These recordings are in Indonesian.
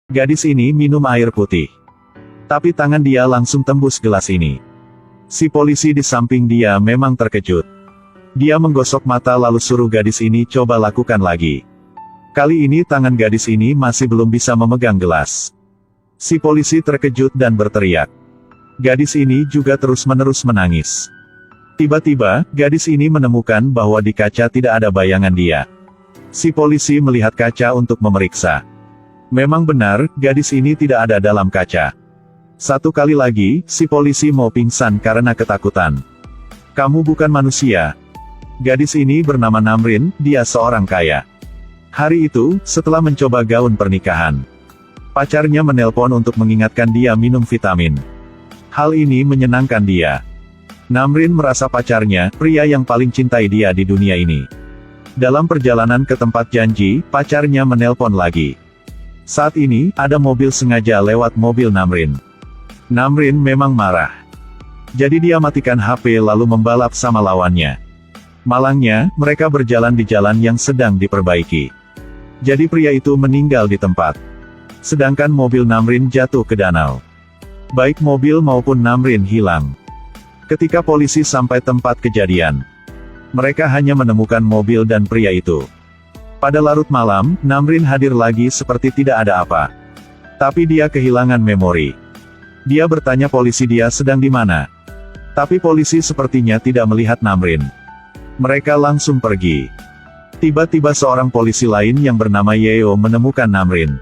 Gadis ini minum air putih. Tapi tangan dia langsung tembus gelas ini. Si polisi di samping dia memang terkejut. Dia menggosok mata lalu suruh gadis ini coba lakukan lagi. Kali ini tangan gadis ini masih belum bisa memegang gelas. Si polisi terkejut dan berteriak. Gadis ini juga terus-menerus menangis. Tiba-tiba, gadis ini menemukan bahwa di kaca tidak ada bayangan dia. Si polisi melihat kaca untuk memeriksa. Memang benar, gadis ini tidak ada dalam kaca. Satu kali lagi, si polisi mau pingsan karena ketakutan. Kamu bukan manusia. Gadis ini bernama Namrin, dia seorang kaya. Hari itu, setelah mencoba gaun pernikahan, pacarnya menelpon untuk mengingatkan dia minum vitamin. Hal ini menyenangkan dia. Namrin merasa pacarnya, pria yang paling cintai dia di dunia ini. Dalam perjalanan ke tempat janji, pacarnya menelpon lagi. Saat ini, ada mobil sengaja lewat mobil Namrin. Namrin memang marah. Jadi dia matikan HP lalu membalap sama lawannya. Malangnya, mereka berjalan di jalan yang sedang diperbaiki. Jadi pria itu meninggal di tempat. Sedangkan mobil Namrin jatuh ke danau. Baik mobil maupun Namrin hilang. Ketika polisi sampai tempat kejadian, mereka hanya menemukan mobil dan pria itu. Pada larut malam, Namrin hadir lagi seperti tidak ada apa. Tapi dia kehilangan memori. Dia bertanya polisi dia sedang di mana. Tapi polisi sepertinya tidak melihat Namrin. Mereka langsung pergi. Tiba-tiba seorang polisi lain yang bernama Yeo menemukan Namrin.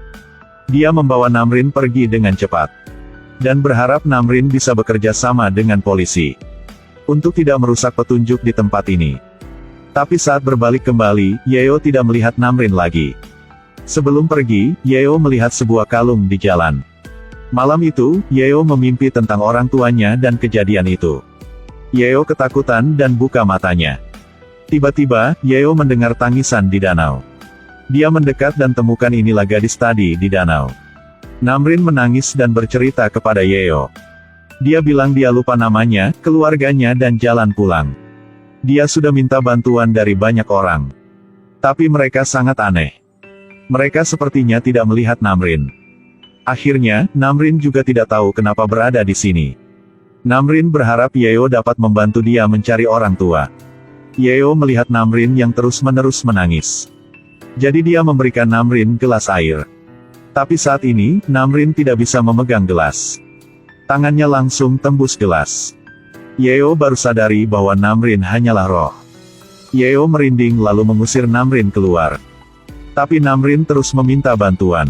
Dia membawa Namrin pergi dengan cepat. Dan berharap Namrin bisa bekerja sama dengan polisi. Untuk tidak merusak petunjuk di tempat ini. Tapi saat berbalik kembali, Yeo tidak melihat Namrin lagi. Sebelum pergi, Yeo melihat sebuah kalung di jalan. Malam itu, Yeo memimpi tentang orang tuanya dan kejadian itu. Yeo ketakutan dan buka matanya. Tiba-tiba, Yeo mendengar tangisan di danau. Dia mendekat dan temukan inilah gadis tadi di danau. Namrin menangis dan bercerita kepada Yeo. Dia bilang dia lupa namanya, keluarganya dan jalan pulang. Dia sudah minta bantuan dari banyak orang. Tapi mereka sangat aneh. Mereka sepertinya tidak melihat Namrin. Akhirnya, Namrin juga tidak tahu kenapa berada di sini. Namrin berharap Yeo dapat membantu dia mencari orang tua. Yeo melihat Namrin yang terus-menerus menangis. Jadi dia memberikan Namrin gelas air. Tapi saat ini, Namrin tidak bisa memegang gelas. Tangannya langsung tembus gelas. Yeo baru sadari bahwa Namrin hanyalah roh. Yeo merinding lalu mengusir Namrin keluar. Tapi Namrin terus meminta bantuan.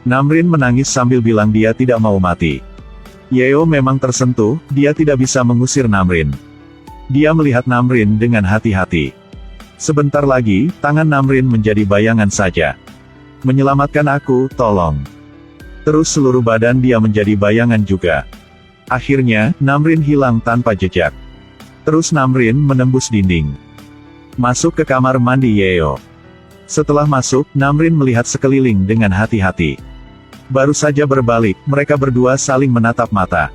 Namrin menangis sambil bilang dia tidak mau mati. Yeo memang tersentuh, dia tidak bisa mengusir Namrin. Dia melihat Namrin dengan hati-hati. Sebentar lagi, tangan Namrin menjadi bayangan saja. Menyelamatkan aku, tolong. Terus seluruh badan dia menjadi bayangan juga. Akhirnya, Namrin hilang tanpa jejak. Terus Namrin menembus dinding. Masuk ke kamar mandi Yeo. Setelah masuk, Namrin melihat sekeliling dengan hati-hati. Baru saja berbalik, mereka berdua saling menatap mata.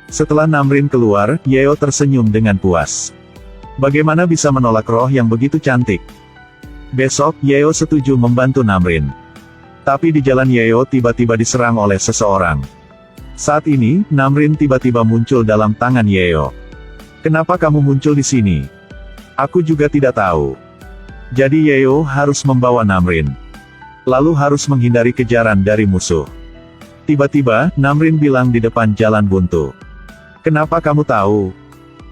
Setelah Namrin keluar, Yeo tersenyum dengan puas. Bagaimana bisa menolak roh yang begitu cantik? Besok, Yeo setuju membantu Namrin. Tapi di jalan Yeo tiba-tiba diserang oleh seseorang. Saat ini, Namrin tiba-tiba muncul dalam tangan Yeo. Kenapa kamu muncul di sini? Aku juga tidak tahu. Jadi Yeo harus membawa Namrin. Lalu harus menghindari kejaran dari musuh. Tiba-tiba, Namrin bilang di depan jalan buntu. Kenapa kamu tahu?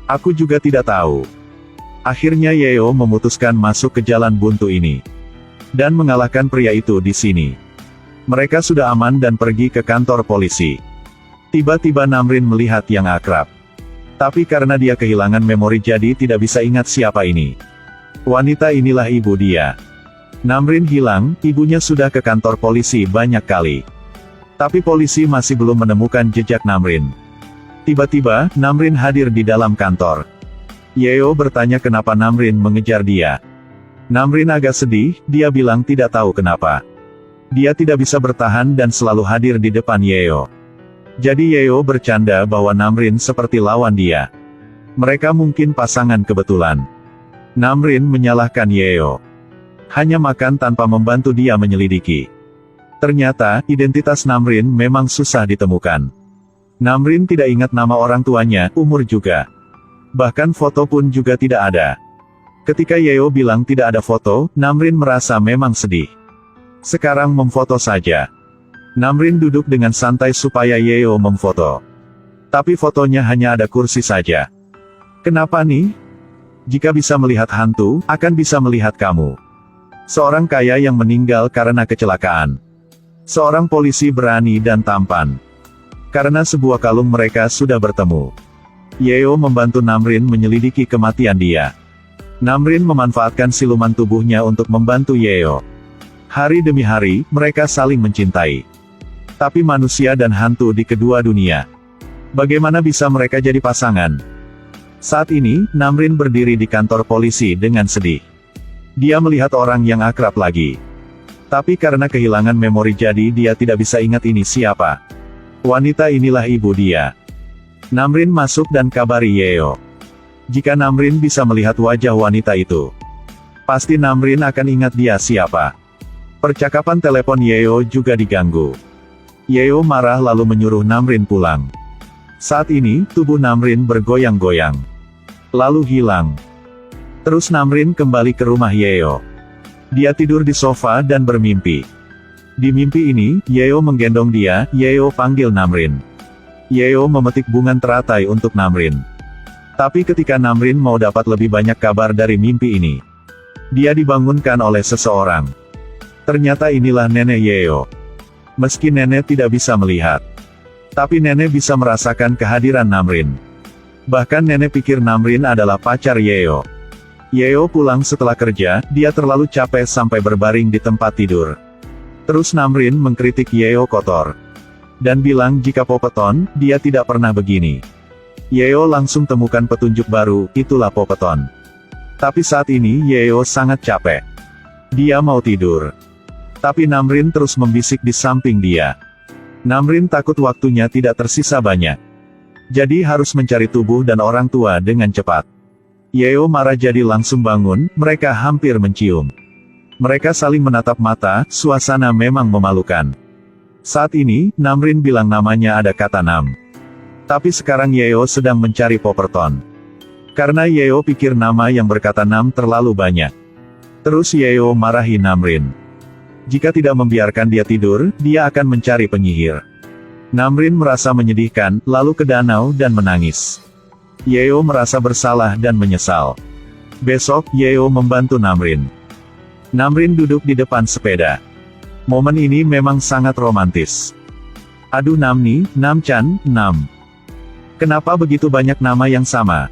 Aku juga tidak tahu. Akhirnya Yeo memutuskan masuk ke jalan buntu ini. Dan mengalahkan pria itu di sini. Mereka sudah aman dan pergi ke kantor polisi. Tiba-tiba Namrin melihat yang akrab. Tapi karena dia kehilangan memori jadi tidak bisa ingat siapa ini. Wanita inilah ibu dia. Namrin hilang, ibunya sudah ke kantor polisi banyak kali. Tapi polisi masih belum menemukan jejak Namrin. Tiba-tiba, Namrin hadir di dalam kantor. Yeo bertanya kenapa Namrin mengejar dia. Namrin agak sedih, dia bilang tidak tahu kenapa. Dia tidak bisa bertahan dan selalu hadir di depan Yeo. Jadi Yeo bercanda bahwa Namrin seperti lawan dia. Mereka mungkin pasangan kebetulan. Namrin menyalahkan Yeo. Hanya makan tanpa membantu dia menyelidiki. Ternyata, identitas Namrin memang susah ditemukan. Namrin tidak ingat nama orang tuanya, umur juga. Bahkan foto pun juga tidak ada. Ketika Yeo bilang tidak ada foto, Namrin merasa memang sedih. Sekarang memfoto saja. Namrin duduk dengan santai supaya Yeo memfoto. Tapi fotonya hanya ada kursi saja. Kenapa nih? Jika bisa melihat hantu, akan bisa melihat kamu. Seorang kaya yang meninggal karena kecelakaan. Seorang polisi berani dan tampan. Karena sebuah kalung mereka sudah bertemu. Yeo membantu Namrin menyelidiki kematian dia. Namrin memanfaatkan siluman tubuhnya untuk membantu Yeo. Hari demi hari, mereka saling mencintai. Tapi manusia dan hantu di kedua dunia. Bagaimana bisa mereka jadi pasangan? Saat ini, Namrin berdiri di kantor polisi dengan sedih. Dia melihat orang yang akrab lagi. Tapi karena kehilangan memori jadi dia tidak bisa ingat ini siapa. Wanita inilah ibu dia. Namrin masuk dan kabari Yeo. Jika Namrin bisa melihat wajah wanita itu, pasti Namrin akan ingat dia siapa. Percakapan telepon Yeo juga diganggu. Yeo marah lalu menyuruh Namrin pulang. Saat ini, tubuh Namrin bergoyang-goyang. Lalu hilang. Terus Namrin kembali ke rumah Yeo. Dia tidur di sofa dan bermimpi. Di mimpi ini, Yeo menggendong dia. Yeo panggil Namrin. Yeo memetik bunga teratai untuk Namrin. Tapi ketika Namrin mau dapat lebih banyak kabar dari mimpi ini, dia dibangunkan oleh seseorang. Ternyata inilah nenek Yeo. Meski nenek tidak bisa melihat, tapi nenek bisa merasakan kehadiran Namrin. Bahkan nenek pikir Namrin adalah pacar Yeo. Yeo pulang setelah kerja, dia terlalu capek sampai berbaring di tempat tidur. Terus Namrin mengkritik Yeo kotor. Dan bilang jika Popeton, dia tidak pernah begini. Yeo langsung temukan petunjuk baru, itulah Popeton. Tapi saat ini Yeo sangat capek. Dia mau tidur. Tapi Namrin terus membisik di samping dia. Namrin takut waktunya tidak tersisa banyak. Jadi harus mencari tubuh dan orang tua dengan cepat. Yeo marah jadi langsung bangun, mereka hampir mencium. Mereka saling menatap mata, suasana memang memalukan. Saat ini, Namrin bilang namanya ada kata Nam. Tapi sekarang Yeo sedang mencari Popeton. Karena Yeo pikir nama yang berkata Nam terlalu banyak. Terus Yeo marahi Namrin. Jika tidak membiarkan dia tidur, dia akan mencari penyihir. Namrin merasa menyedihkan, lalu ke danau dan menangis. Yeo merasa bersalah dan menyesal. Besok, Yeo membantu Namrin. Namrin duduk di depan sepeda. Momen ini memang sangat romantis. Aduh Namni, Namchan, Nam. Kenapa begitu banyak nama yang sama?